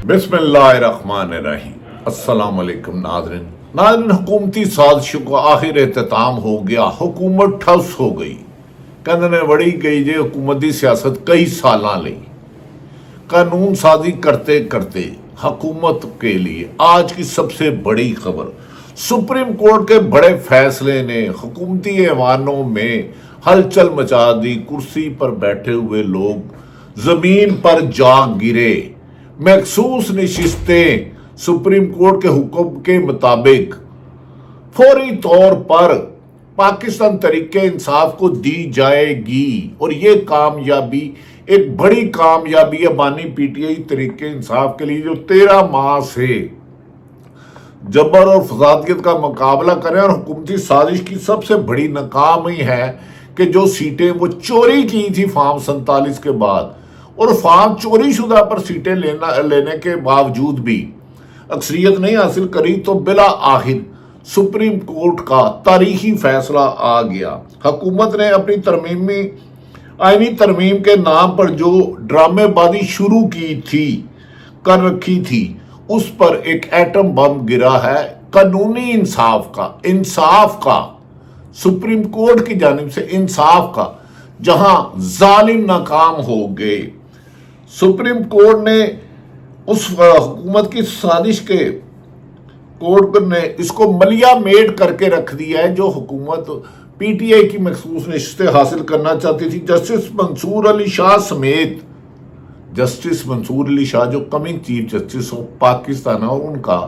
बिस्मिल्लाहिर्रहमानिर्रहीम। अस्सलाम वालेकुम नाज़रीन, हुकूमती साजिशों का आखिर एहतमाम हो गया। हुकूमत ठस हो गई, कहने वड़ी गई जे हुकूमती सियासत कई साल लई कानून साजी करते करते हुकूमत के लिए आज की सबसे बड़ी खबर, सुप्रीम कोर्ट के बड़े फैसले ने हुकूमती ऐवानों में हलचल मचा दी। कुर्सी पर बैठे हुए लोग जमीन पर जा गिरे। मखसूस नशिस्तें सुप्रीम कोर्ट के हुक्म के मुताबिक फौरी तौर पर पाकिस्तान तरीके इंसाफ को दी जाएगी और ये कामयाबी एक बड़ी कामयाबी है बानी पीटीआई तरीके इंसाफ के लिए, जो 13 माह से जबर और फसादियत का मुकाबला करें। और हुकूमती साजिश की सबसे बड़ी नाकामी है कि जो सीटें वो चोरी की थी फॉर्म 47 के बाद, और फॉर्म चोरी शुदा पर सीटें लेने के बावजूद भी अक्सरियत नहीं हासिल करी, तो बिला आखिर सुप्रीम कोर्ट का तारीखी फैसला आ गया। हुकूमत ने अपनी आईनी तरमीम के नाम पर जो ड्रामेबाजी शुरू कर रखी थी, उस पर एक एटम बम गिरा है कानूनी इंसाफ का सुप्रीम कोर्ट की जानिब से इंसाफ का, जहां जालिम नाकाम हो गए। सुप्रीम कोर्ट ने उस हुकूमत की साजिश के कोर्ट ने इसको मलिया मेट करके रख दिया है, जो हुकूमत पीटीआई की मखसूस नशिस्तें हासिल करना चाहती थी। जस्टिस मंसूर अली शाह समेत, जस्टिस मंसूर अली शाह जो coming chief justice of Pakistan है, और उनका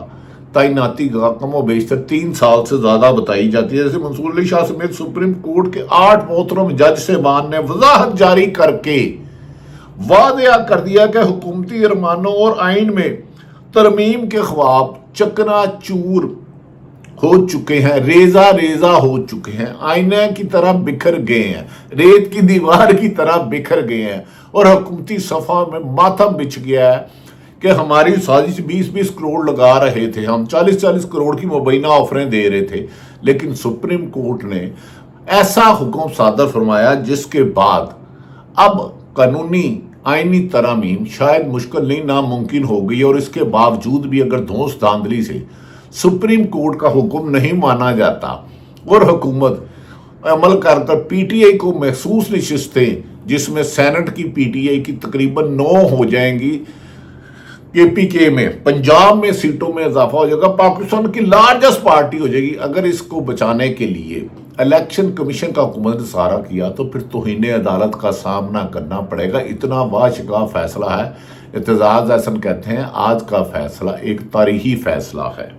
तैनाती का कम व बेशतर 3 साल से ज्यादा बताई जाती है। जैसे मंसूर अली शाह समेत सुप्रीम कोर्ट के 8 मोहतरम जज साहबान ने वजाहत जारी करके वादिया कर दिया कि हुकूमती अरमानों और आइन में तरमीम के ख्वाब चकनाचूर हो चुके हैं, रेजा रेजा हो चुके हैं, आईने की तरह बिखर गए हैं, रेत की दीवार की तरह बिखर गए हैं, और हुकूमती सफा में मातम बिछ गया है कि हमारी साजिश 20-20 करोड़ लगा रहे थे, हम 40-40 करोड़ की मुबैना ऑफरें दे रहे थे, लेकिन सुप्रीम कोर्ट ने ऐसा हुक्म सादर फरमाया जिसके बाद अब कानूनी आईनी तरमीम शायद मुश्किल नहीं नामुमकिन हो गई। और इसके बावजूद भी अगर धौंस धांधली से सुप्रीम कोर्ट का हुक्म नहीं माना जाता और हुकूमत अमल कर पीटीआई को महसूस नशिस्तें, जिसमें सेनेट की पीटीआई की तकरीबन 9 हो जाएंगी, केपीके में पंजाब में सीटों में इजाफा हो जाएगा, पाकिस्तान की लार्जेस्ट पार्टी हो जाएगी। अगर इसको बचाने के लिए इलेक्शन कमीशन का हुकूमत ने सहारा किया तो फिर तौहीन अदालत का सामना करना पड़ेगा। इतना वाशगा फैसला है। एतजाज एहसन कहते हैं आज का फैसला एक तारीखी फैसला है।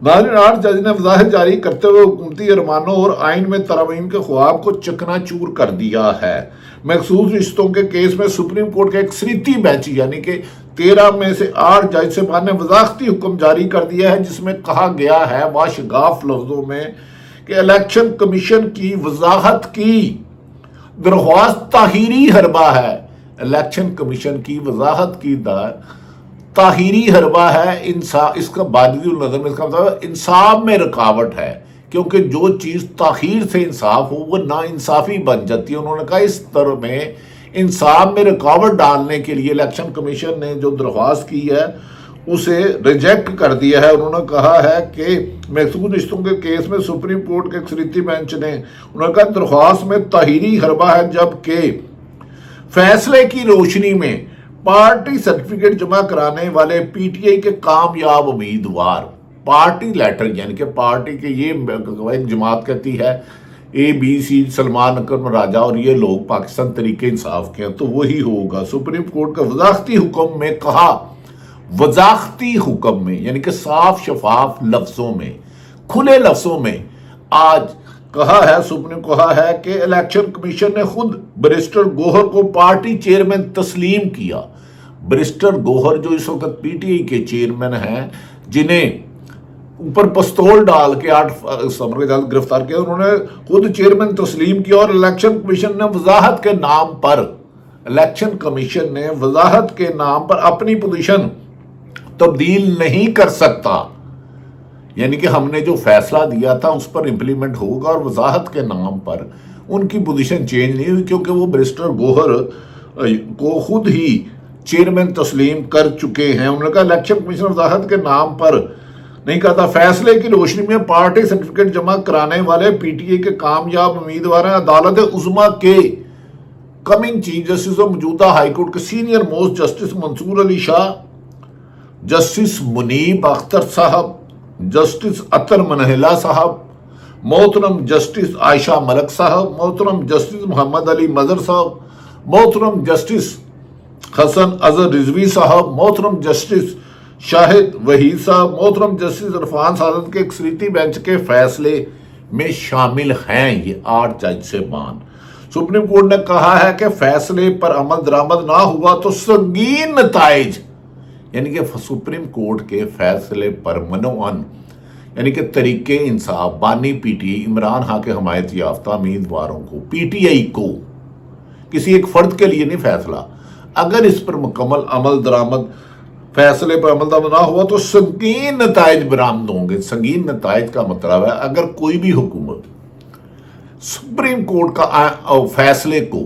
नाज़रीन, 8 जज ने वजाहत जारी करते हुए हुकूमती अरमानों और आइन में तरमीम के ख्वाब को चकनाचूर कर दिया है। मखसूस रिश्तों के केस में सुप्रीम कोर्ट का एक सरीती बेंच यानी कि 13 में से 8 जज साहबान ने वजाहती हुक्म जारी कर दिया है, जिसमें कहा गया है वाशगाफ लफ्जों में कि इलेक्शन कमीशन की वजाहत की दरख्वास्त ताहीरी हरबा है। इलेक्शन कमीशन की वजाहत की ताहीरी हरबा है। इसका बादिल नजर में इसका मतलब इंसाफ में रुकावट है, क्योंकि जो चीज ताखीर से इंसाफ हो वो ना इंसाफी बन जाती है। उन्होंने कहा इस तरह में इंसाफ में रुकावट डालने के लिए इलेक्शन कमीशन ने जो दरख्वास्त की है उसे रिजेक्ट कर दिया है। उन्होंने कहा है कि महसूस रिश्तों के केस में सुप्रीम कोर्ट के अक्सरियती बेंच ने उन्होंने कहा दरख्वास्त में ताहीरी हरबा है, जबकि फैसले की रोशनी में पार्टी सर्टिफिकेट जमा कराने वाले पीटीआई के कामयाब उम्मीदवार पार्टी लेटर यानी कि पार्टी के ये जमात कहती है ABC सलमान अकरम राजा और ये लोग पाकिस्तान तरीके इंसाफ के हैं, तो वही होगा। सुप्रीम कोर्ट का वजाहती हुक्म में कहा, वजाहती हुक्म में यानी कि साफ शफाफ लफ्जों में, खुले लफ्जों में आज कहा है सुप्रीम कहा है कि इलेक्शन कमीशन ने खुद बैरिस्टर गोहर को पार्टी चेयरमैन तस्लीम किया। बैरिस्टर गोहर जो इस वक्त पीटीआई के चेयरमैन हैं, जिन्हें ऊपर पिस्तौल डाल के 8 सितंबर के साथ गिरफ्तार किया, उन्होंने खुद चेयरमैन तस्लीम किया। और इलेक्शन कमीशन ने वजाहत के नाम पर अपनी पोजीशन तब्दील नहीं कर सकता, यानी कि हमने जो फैसला दिया था उस पर इंप्लीमेंट होगा। और वजाहत के नाम पर उनकी पोजीशन चेंज नहीं हुई, क्योंकि वो बैरिस्टर गोहर को खुद ही चेयरमैन तस्लीम कर चुके हैं। उन्होंने कहा इलेक्शन कमीशन वजाहत के नाम पर नहीं कहा था, फैसले की रोशनी में पार्टी सर्टिफिकेट जमा कराने वाले पीटीए के कामयाब उम्मीदवार हैं। अदालत उज़्मा के कमिंग चीफ जस्टिस और मौजूदा हाईकोर्ट के senior most justice Mansoor Ali Shah, justice Munib Akhtar साहब, जस्टिस अतर मनहला साहब, मोहतरम जस्टिस आयशा मलक साहब, मोहतरम जस्टिस मोहम्मद अली मजर साहब, मोहतरम जस्टिस हसन अजहर रिजवी साहब, मोहतरम जस्टिस शाहिद वहीद साहब, मोहतरम जस्टिस इरफान सादत के अक्सरियती बेंच के फैसले में शामिल हैं ये 8 जज से बान। सुप्रीम कोर्ट ने कहा है कि फैसले पर अमल दरामद ना हुआ तो संगीन नताइज, यानी कि सुप्रीम कोर्ट के फैसले पर मनोअन यानी कि तरीके इंसाफ बानी पीटीआई इमरान खान के हमायत याफ्ता उम्मीदवारों को, पीटीआई को, किसी एक फर्द के लिए नहीं फैसला, अगर इस पर मुकम्मल अमल दरामद फैसले पर अमल दरामद ना हुआ तो संगीन नताइज बरामद होंगे। संगीन नताइज का मतलब है अगर कोई भी हुकूमत सुप्रीम कोर्ट का फैसले को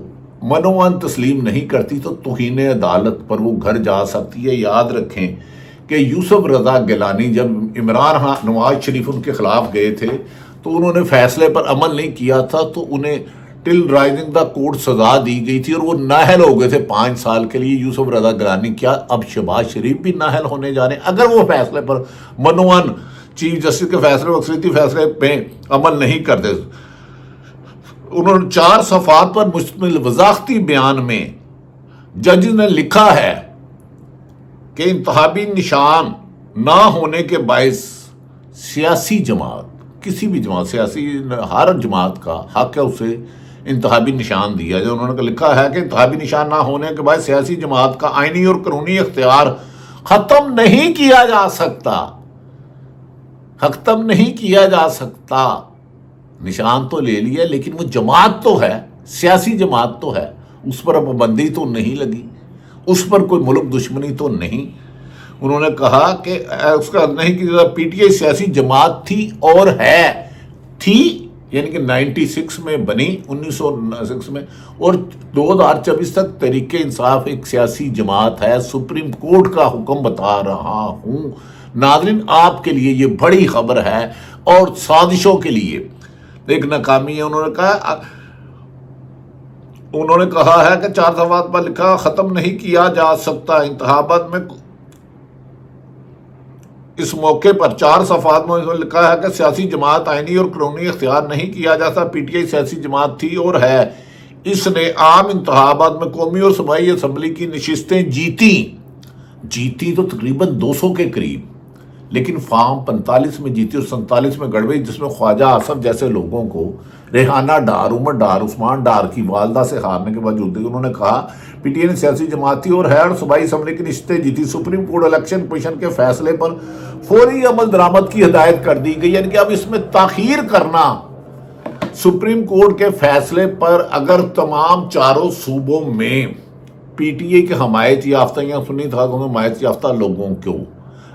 मनोअन तस्लीम नहीं करती तो तौहीन अदालत पर वो घर जा सकती है। याद रखें कि यूसुफ रजा गिलानी जब इमरान खान नवाज शरीफ उनके खिलाफ गए थे तो उन्होंने फैसले पर अमल नहीं किया था, तो उन्हें टिल राइजिंग द कोर्ट सजा दी गई थी और वो नाहल हो गए थे 5 साल के लिए। यूसुफ रजा गिलानी क्या अब शहबाज शरीफ भी नाहल होने जा रहे हैं अगर वो फैसले पर मनोअन चीफ जस्टिस के फैसले अक्सरियती फैसले पे अमल नहीं करते। उन्होंने 4 सफ़ात पर मुश्तमिल वज़ाख्ती बयान में जज ने लिखा है कि इंतखाबी निशान ना होने के बायस सियासी जमात, किसी भी जमात, सियासी हर जमात का हक है उसे इंतखाबी निशान दिया जाए। उन्होंने लिखा है कि इंतखाबी निशान ना होने के बाद सियासी जमात का आईनी और कानूनी इख्तियार खत्म नहीं किया जा सकता, खत्म नहीं किया जा सकता। निशान तो ले लिया लेकिन वो जमात तो है, सियासी जमात तो है, उस पर पाबंदी तो नहीं लगी, उस पर कोई मुल्क दुश्मनी तो नहीं। उन्होंने कहा कि उसका नहीं कि पीटीआई सियासी जमात थी और है, थी यानी कि 96 में बनी, 1906 में, और 2024 तक तरीके इंसाफ एक सियासी जमात है। सुप्रीम कोर्ट का हुक्म बता रहा हूं नाज़रीन, आपके लिए ये बड़ी खबर है और साजिशों के लिए एक नाकामी है। उन्होंने कहा है कि 4 सवाल पर लिखा खत्म नहीं किया जा सकता इंतखाबात में। इस मौके पर 4 सफ़ात में लिखा है कि सियासी जमात आईनी और कानूनी इख्तियार नहीं किया जाता। पीटीआई सियासी जमात थी और है, इसने आम इंतखाबात में कौमी और सूबाई असम्बली की नशिस्तें जीती तो तकरीबन 200 के करीब, लेकिन फार्म 45 में जीती और 47 में गड़बड़ी, जिसमें ख्वाजा आसफ जैसे लोगों को रेहाना डार, उमर डार, उस्मान डार की वालदा से हारने के बावजूद उन्होंने कहा पीटीआई ने सियासी जमात थी और है और सूबाई असम्बली की नशिस्तें जीती। सुप्रीम कोर्ट इलेक्शन कमीशन के फैसले पर फौरी अमल दरामद की हिदायत कर दी गई, यानी कि अब इसमें ताखीर करना, सुप्रीम कोर्ट के फैसले पर अगर तमाम 4 सूबों में पीटीआई के हमायत याफ्ता या सुन्नी इत्तेहाद हमायत याफ्ता लोगों को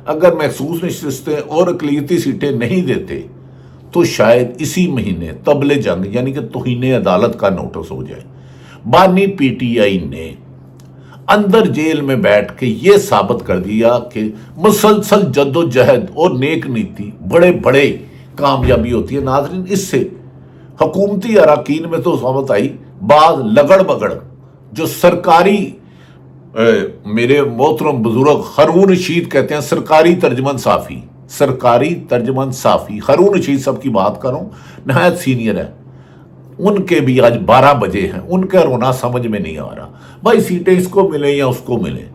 अगर महसूस नशिस्तें और अक़लियती सीटें नहीं देते तो शायद इसी महीने तबले जंग यानी कि तौहीन अदालत का नोटिस हो जाए। बानी पीटीआई ने अंदर जेल में बैठ के ये साबित कर दिया कि मुसलसल जद्दोजहद और नेक नीति बड़े बड़े कामयाबी होती है। नाज़रीन, इससे हुकूमती अराकीन में तो साबित आई बाद लगड़ बगड़ जो सरकारी मेरे मोहतरम बुजुर्ग हारून रशीद कहते हैं सरकारी तर्जमन साफ़ी हारून रशीद सब की बात करूं, नहायत सीनियर है, उनके भी आज 12 बजे हैं, उनका रोना समझ में नहीं आ रहा। भाई सीटें इसको मिले या उसको मिले,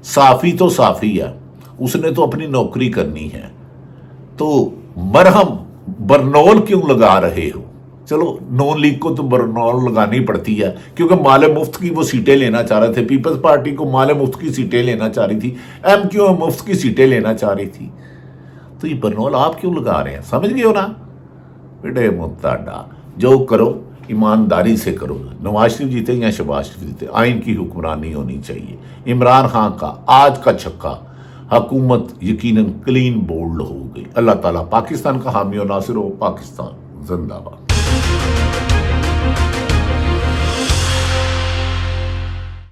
साफ़ी तो साफ़ी है, उसने तो अपनी नौकरी करनी है, तो मरहम बरनौल क्यों लगा रहे हो? चलो नॉन लीग को तो बरनौल लगानी पड़ती है क्योंकि माले मुफ्त की वो सीटें लेना चाह रहे थे। पीपल्स पार्टी को माले मुफ्त की सीटें लेना चाह रही थी, एमक्यूएम मुफ्त की सीटें लेना चाह रही थी, तो ये बरनौल आप क्यों लगा रहे हैं? समझ गए हो ना बेटे मुत्ताडा, जो करो ईमानदारी से करो। नवाज शरीफ जीते या शहबाज शरीफ जीते, आइन की हुक्मरानी होनी चाहिए। इमरान खान का आज का छक्का, हुकूमत यकीनन क्लीन बोल्ड हो गई। अल्लाह ताला पाकिस्तान का हामी और नासिर हो। पाकिस्तान जिंदाबाद।